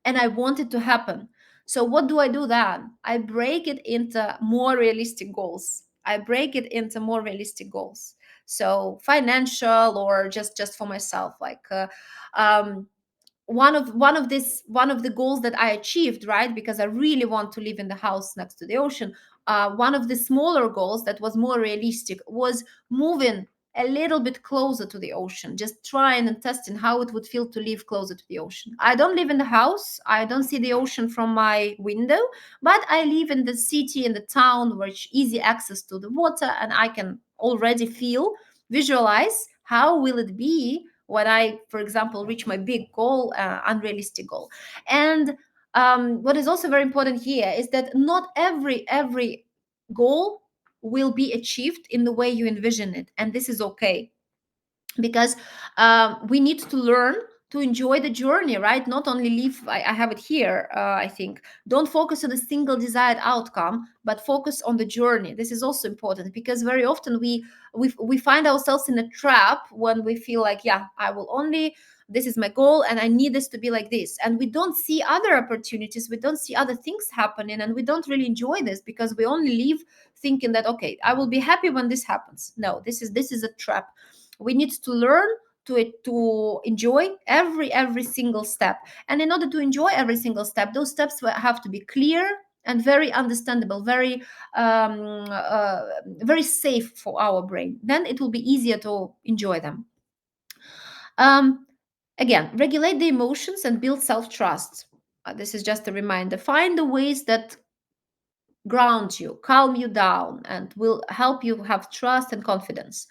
and I want it to happen. So what do I do then? I break it into more realistic goals. I break it into more realistic goals. So financial or just for myself, like um, one of the goals that I achieved, right? Because I really want to live in the house next to the ocean. One of the smaller goals that was more realistic was moving a little bit closer to the ocean, just trying and testing how it would feel to live closer to the ocean. I don't live in the house, I don't see the ocean from my window, but I live in the city, in the town, which easy access to the water, and I can already feel, visualize how will it be when I, for example, reach my big goal, unrealistic goal. And what is also very important here is that not every goal will be achieved in the way you envision it, and this is okay, because we need to learn to enjoy the journey, right? Not only live, I have it here, I think, don't focus on a single desired outcome, but focus on the journey. This is also important, because very often we find ourselves in a trap when we feel like, yeah, I will only, this is my goal and I need this to be like this, and we don't see other opportunities, we don't see other things happening, and we don't really enjoy this because we only live thinking that, okay, I will be happy when this happens. No, this is a trap. We need to learn to enjoy every single step, and in order to enjoy every single step, those steps have to be clear and very understandable, very safe for our brain. Then it will be easier to enjoy them. um, Again, regulate the emotions and build self-trust. This is just a reminder. Find the ways that ground you, calm you down, and will help you have trust and confidence.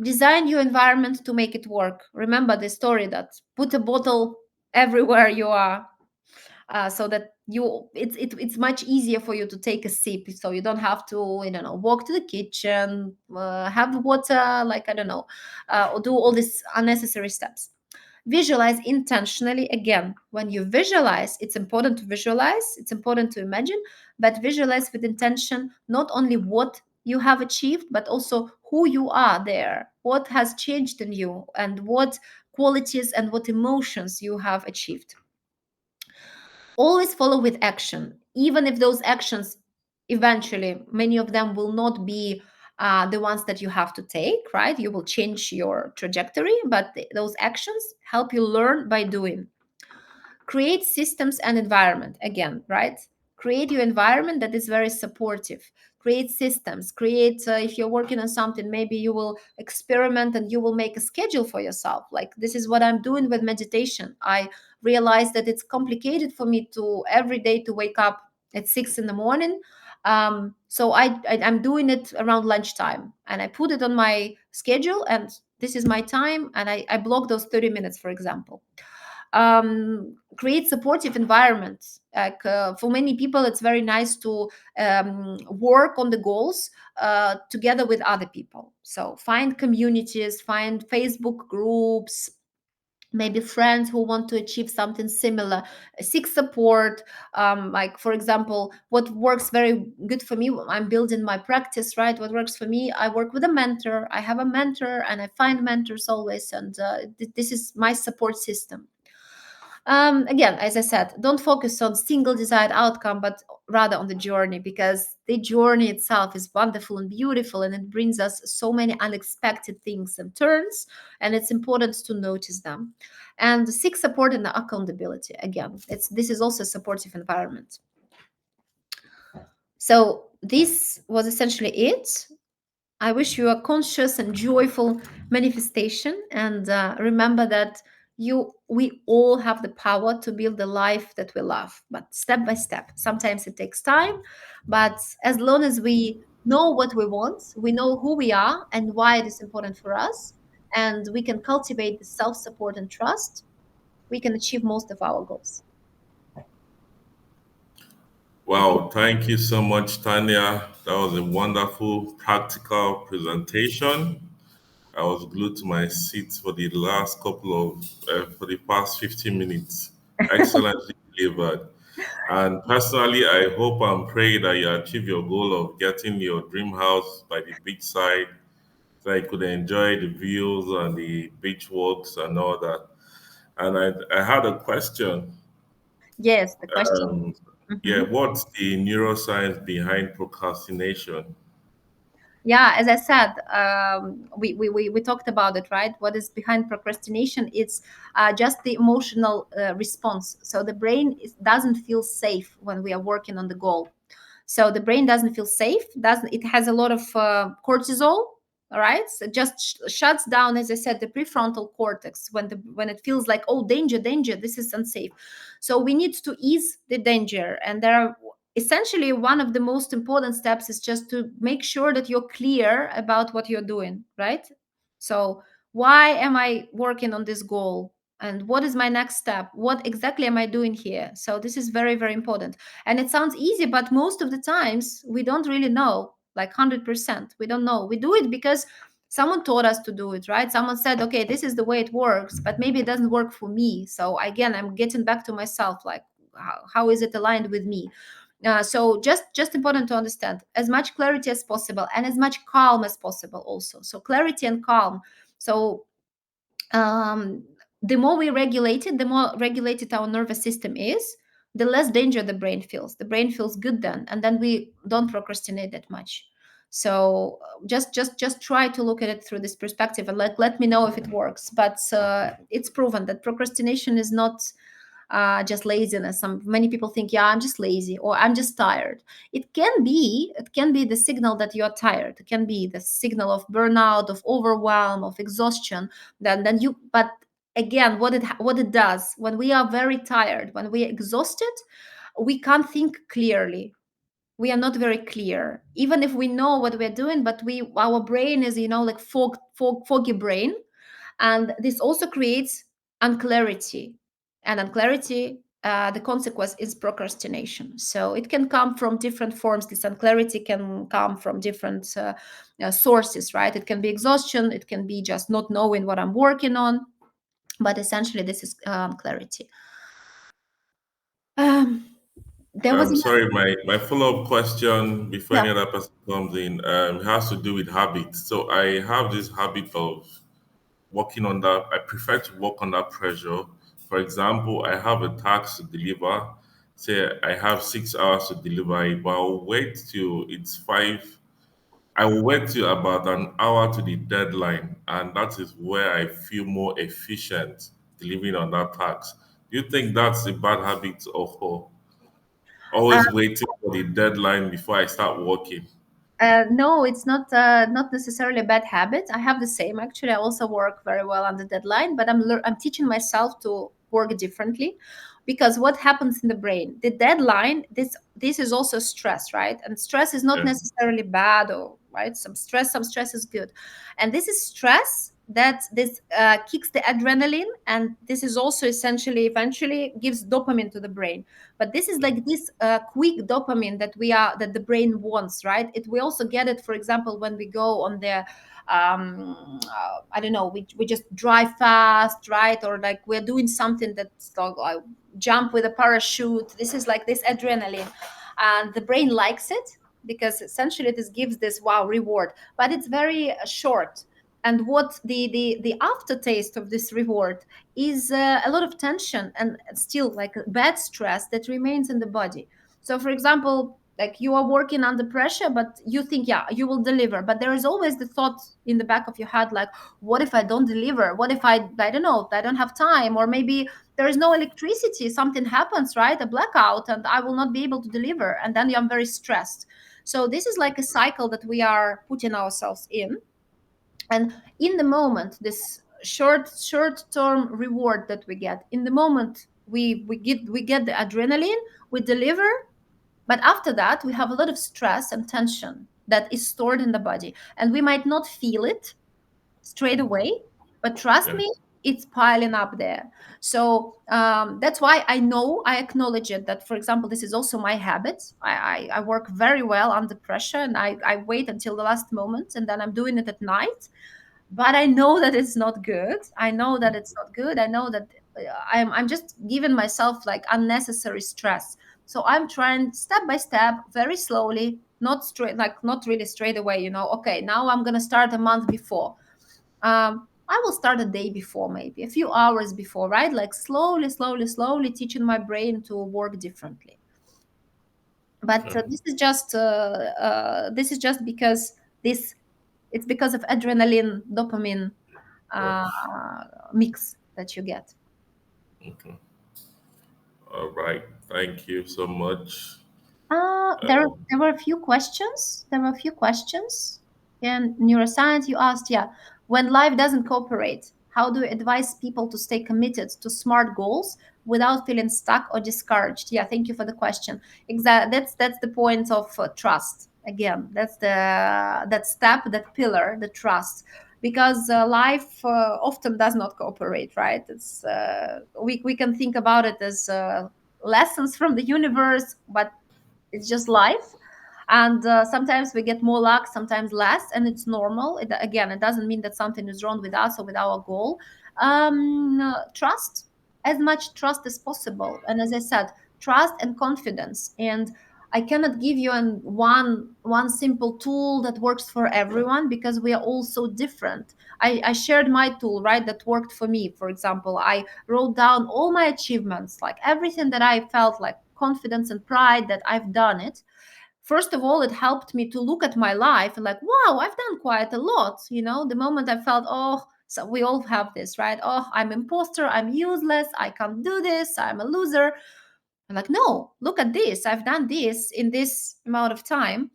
Design your environment to make it work. Remember the story that put a bottle everywhere you are, so that it's much easier for you to take a sip, so you don't have to, you know, walk to the kitchen, have water, like, I don't know, or do all these unnecessary steps. Visualize intentionally. Again, when you visualize, it's important to visualize, it's important to imagine, but visualize with intention, not only what you have achieved, but also who you are there, what has changed in you, and what qualities and what emotions you have achieved. Always follow with action, even if those actions, eventually many of them will not be the ones that you have to take, right? You will change your trajectory, but those actions help you learn by doing. Create systems and environment. Again, right? Create your environment that is very supportive. Create systems. Create, if you're working on something, maybe you will experiment and you will make a schedule for yourself. Like, this is what I'm doing with meditation. I realize that it's complicated for me to every day to wake up at 6 in the morning. So I'm doing it around lunchtime, and I put it on my schedule, and this is my time, and I block those 30 minutes, for example. Create supportive environments. Like, for many people, it's very nice to work on the goals together with other people. So find communities, find Facebook groups, maybe friends who want to achieve something similar. Seek support. Like, for example, what works very good for me, I'm building my practice, right? What works for me, I work with a mentor. I have a mentor and I find mentors always, and this is my support system. Again, as I said, don't focus on single desired outcome, but rather on the journey, because the journey itself is wonderful and beautiful, and it brings us so many unexpected things and turns, and it's important to notice them. And seek support and accountability. Again, this is also a supportive environment. So this was essentially it. I wish you a conscious and joyful manifestation, and remember that we all have the power to build the life that we love, but step by step. Sometimes it takes time, but as long as we know what we want, we know who we are and why it is important for us, and we can cultivate the self-support and trust, we can achieve most of our goals. Wow, thank you so much, Tanya. That was a wonderful, practical presentation. I was glued to my seat for the last couple of, for the past 15 minutes. Excellently delivered. And personally, I hope and pray that you achieve your goal of getting your dream house by the beachside so I could enjoy the views and the beach walks and all that. And I had a question. Yes, the question. Um, yeah, Mhm. what's the neuroscience behind procrastination? Yeah, as I said, we talked about it, right? What is behind procrastination? It's just the emotional response. So the brain doesn't feel safe when we are working on the goal. So the brain doesn't feel safe. Doesn't it has a lot of cortisol? All right, so it just shuts down, as I said, the prefrontal cortex when it feels like, oh, danger, danger, this is unsafe. So we need to ease the danger, and there are essentially one of the most important steps is just to make sure that you're clear about what you're doing, right? So why am I working on this goal, and what is my next step, what exactly am I doing here? So this is very, very important. And it sounds easy, but most of the times we don't really know, like 100%. We don't know. We do it because someone taught us to do it, right? Someone said, okay, this is the way it works, but maybe it doesn't work for me. So again, I'm getting back to myself, like, how is it aligned with me? So just important to understand as much clarity as possible and as much calm as possible also. So clarity and calm. So um, the more we regulate it, the more regulated our nervous system is, the less danger the brain feels. The brain feels good then, and then we don't procrastinate that much. So just try to look at it through this perspective, and let me know if it works. But it's proven that procrastination is not just laziness. Many people think, yeah, I'm just lazy or I'm just tired. It can be the signal that you're tired. It can be the signal of burnout, of overwhelm, of exhaustion. Then you but again, what it does when we are very tired, when we are exhausted, we can't think clearly. We are not very clear, even if we know what we're doing, but our brain is, like foggy brain. And this also creates unclarity. And unclarity, the consequence is procrastination. So it can come from different forms. This unclarity can come from different sources, right? It can be exhaustion, it can be just not knowing what I'm working on, but essentially this is clarity. um, there was I'm another. sorry, my follow-up question before Yeah. any other person comes in has to do with habits. So I have this habit of working under, I prefer to work under pressure. For example, I have a task to deliver. Say I have 6 hours to deliver it, but I'll wait till it's five. I will wait till about an hour to the deadline, and that is where I feel more efficient delivering on that task. Do you think that's a bad habit or always waiting for the deadline before I start working? No, it's not necessarily a bad habit. I have the same actually. I also work very well under deadline, but I'm teaching myself to work differently, because what happens in the brain, the deadline, this is also stress, right? And stress is not Yeah, necessarily bad, or right, some stress is good, and this is stress that this kicks the adrenaline, and this is also essentially eventually gives dopamine to the brain. But this is like this quick dopamine that the brain wants, right? We also get it, for example, when we go on the I don't know, we just drive fast, right? Or like we're doing something that's like jump with a parachute. This is like this adrenaline, and the brain likes it because essentially this gives this wow reward, but it's very short. And what the aftertaste of this reward is a lot of tension and still like bad stress that remains in the body. So for example, like you are working under pressure, but you think, yeah, you will deliver, but there is always the thought in the back of your head, like, what if I don't deliver? What if I don't know, I don't have time, or maybe there is no electricity, something happens, right, a blackout, and I will not be able to deliver, and then I'm very stressed. So this is like a cycle that we are putting ourselves in. And in the moment, this short term reward that we get in the moment, we get the adrenaline, we deliver, but after that we have a lot of stress and tension that is stored in the body, and we might not feel it straight away, but trust yeah. me, it's piling up there. So that's why I acknowledge it, that for example, this is also my habit. I work very well under pressure, and I wait until the last moment, and then I'm doing it at night. But I know that it's not good. I know that it's not good. I know that I'm just giving myself like unnecessary stress. So I'm trying step by step, very slowly, not straight, like not really straight away, okay, now I'm going to start a month before. I will start a day before, maybe a few hours before, right? Like slowly, slowly, slowly teaching my brain to work differently. But Okay. this is just because this it's because of adrenaline dopamine uh, Rush. mix that you get. Okay. All right. Thank you so much. There Um, there were a few questions. There were a few questions. In neuroscience, you asked, yeah, when life doesn't cooperate, how do you advise people to stay committed to smart goals without feeling stuck or discouraged? Yeah, thank you for the question. Exactly. That's the point of trust. Again, that's that step, that pillar, the trust. Because life often does not cooperate, right? It's we can think about it as lessons from the universe, but it's just life. And sometimes we get more luck, sometimes less, and it's normal. Again, it doesn't mean that something is wrong with us or with our goal. Trust, as much trust as possible, and as I said, trust and confidence. And I cannot give you one simple tool that works for everyone, because we are all so different. I shared my tool, right, that worked for me. For example, I wrote down all my achievements, like everything that I felt like confidence and pride that I've done it. First of all, it helped me to look at my life and like, wow, I've done quite a lot. The moment I felt, oh, so we all have this, right? Oh, I'm imposter, I'm useless, I can't do this, I'm a loser. I'm like, no, look at this, I've done this in this amount of time.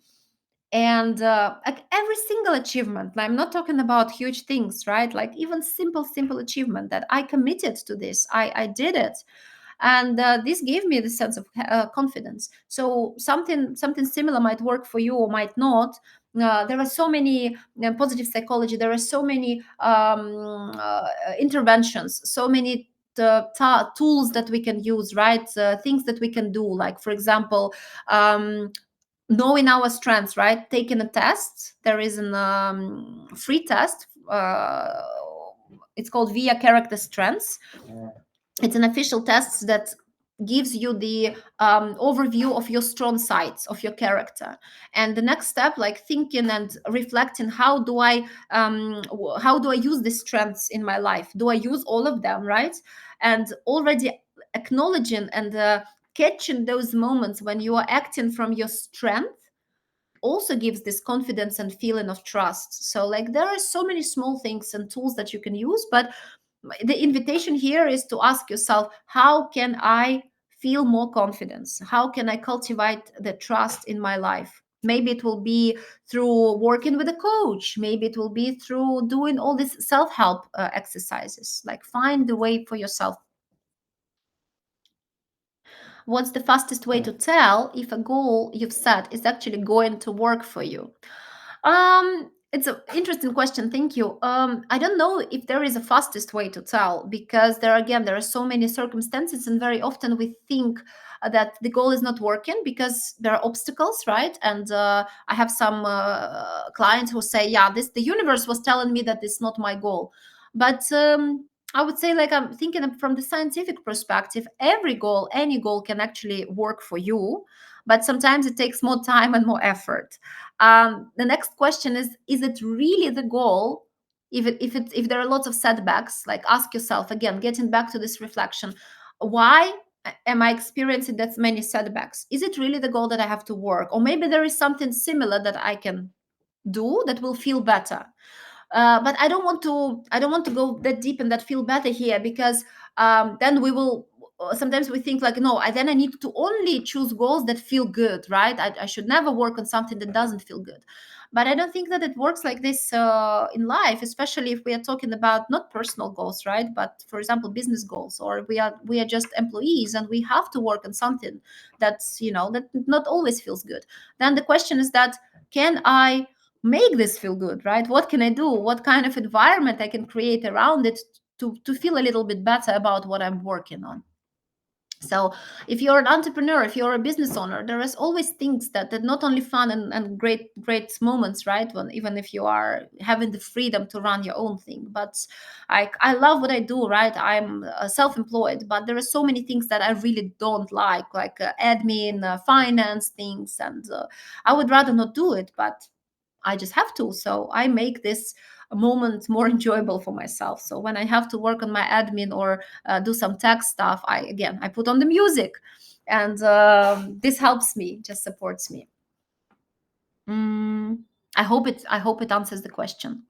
And like every single achievement, I'm not talking about huge things, right? Like even simple achievement that I committed to this, I did it. And this gave me the sense of confidence. So something similar might work for you or might not. There are so many positive psychology, there are so many interventions, so many tools that we can use, right? Things that we can do, like for example, knowing our strengths, right? Taking a test. There is an free test. It's called Via Character Strengths. It's an official test that gives you the overview of your strong sides of your character. And the next step, like thinking and reflecting, how do I use these strengths in my life? Do I use all of them, right? And already acknowledging and catching those moments when you are acting from your strength also gives this confidence and feeling of trust. So like there are so many small things and tools that you can use, but the invitation here is to ask yourself, how can I feel more confidence? How can I cultivate the trust in my life? Maybe it will be through working with a coach. Maybe it will be through doing all these self-help exercises. Like find the way for yourself. What's the fastest way to tell if a goal you've set is actually going to work for you? It's an interesting question. Thank you. I don't know if there is a fastest way to tell, because there are so many circumstances, and very often we think that the goal is not working because there are obstacles, right? And I have some clients who say, "Yeah, the universe was telling me that it's not my goal," but I would say, like, I'm thinking from the scientific perspective, any goal can actually work for you, but sometimes it takes more time and more effort. The next question is it really the goal? If there are lots of setbacks, like ask yourself again, getting back to this reflection, why am I experiencing that many setbacks? Is it really the goal that I have to work? Or maybe there is something similar that I can do that will feel better. But I don't want to go that deep in that feel better here, because then we will sometimes we think like, no, then I need to only choose goals that feel good, right? I should never work on something that doesn't feel good. But I don't think that it works like this in life, especially if we are talking about not personal goals, right? But for example, business goals, or we are just employees and we have to work on something that's that not always feels good. Then the question is that, can I make this feel good, right? What can I do? What kind of environment I can create around it to feel a little bit better about what I'm working on? So if you're an entrepreneur, if you're a business owner, there is always things that not only fun and great moments, right? When even if you are having the freedom to run your own thing. But I love what I do, right? I'm self-employed, but there are so many things that I really don't like admin, finance things, and I would rather not do it, but I just have to. So I make this moment more enjoyable for myself. So when I have to work on my admin or do some tech stuff, I put on the music, and this helps me, just supports me. Mm, I hope it answers the question.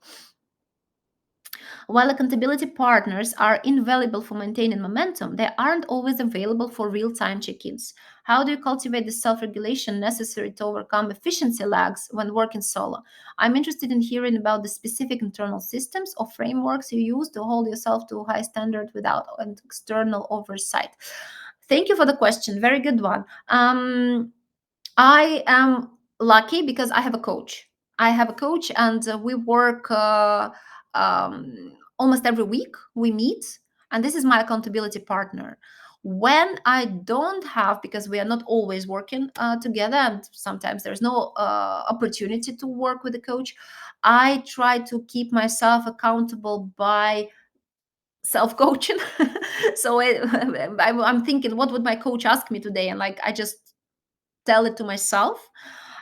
While accountability partners are invaluable for maintaining momentum, they aren't always available for real time check ins. How do you cultivate the self regulation necessary to overcome efficiency lags when working solo? I'm interested in hearing about the specific internal systems or frameworks you use to hold yourself to a high standard without an external oversight. Thank you for the question. Very good one. I am lucky because I have a coach. I have a coach, and we work almost every week. We meet, and this is my accountability partner. When I don't have, because we are not always working together, and sometimes there's no opportunity to work with a coach, I try to keep myself accountable by self coaching. So I'm thinking, what would my coach ask me today? And like, I just tell it to myself.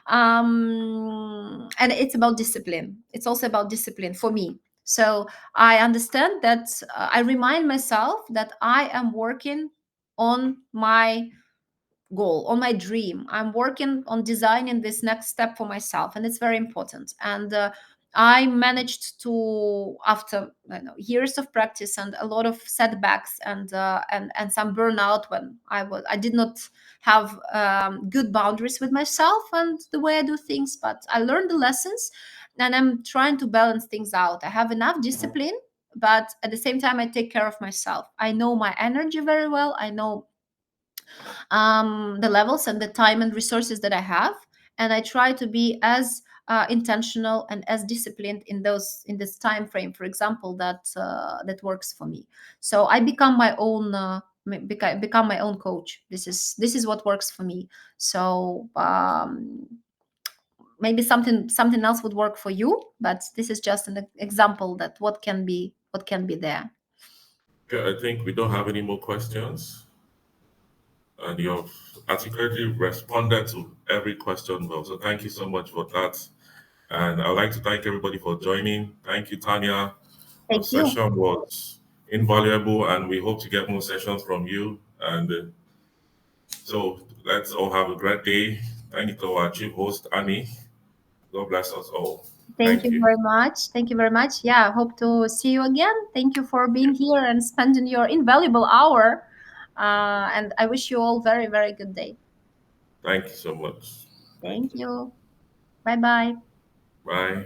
And it's about discipline. It's also about discipline for me. So I understand that I remind myself that I am working on my goal, on my dream. I'm working on designing this next step for myself, and it's very important. And I managed to, after years of practice and a lot of setbacks and some burnout, when I did not have good boundaries with myself and the way I do things, but I learned the lessons, and I'm trying to balance things out. I have enough discipline, but at the same time, I take care of myself. I know my energy very well. I know the levels and the time and resources that I have, and I try to be as intentional and as disciplined in this time frame, for example, that works for me. So I become my own. Become my own coach. This is what works for me. So maybe something else would work for you, but this is just an example that what can be there. Okay, I think we don't have any more questions, and you've articulately responded to every question well. So thank you so much for that. And I'd like to thank everybody for joining. Thank you, Tanya. Our Thank you. session was invaluable, and we hope to get more sessions from you. And so let's all have a great day. Thank you to our chief host, Annie. God bless us all. Thank Thank you you. very much. Thank you very much. Yeah, hope to see you again. Thank you for being here and spending your invaluable hour. And I wish you all very, very good day. Thank you so much. Thank Thank you. you. Bye bye. Bye.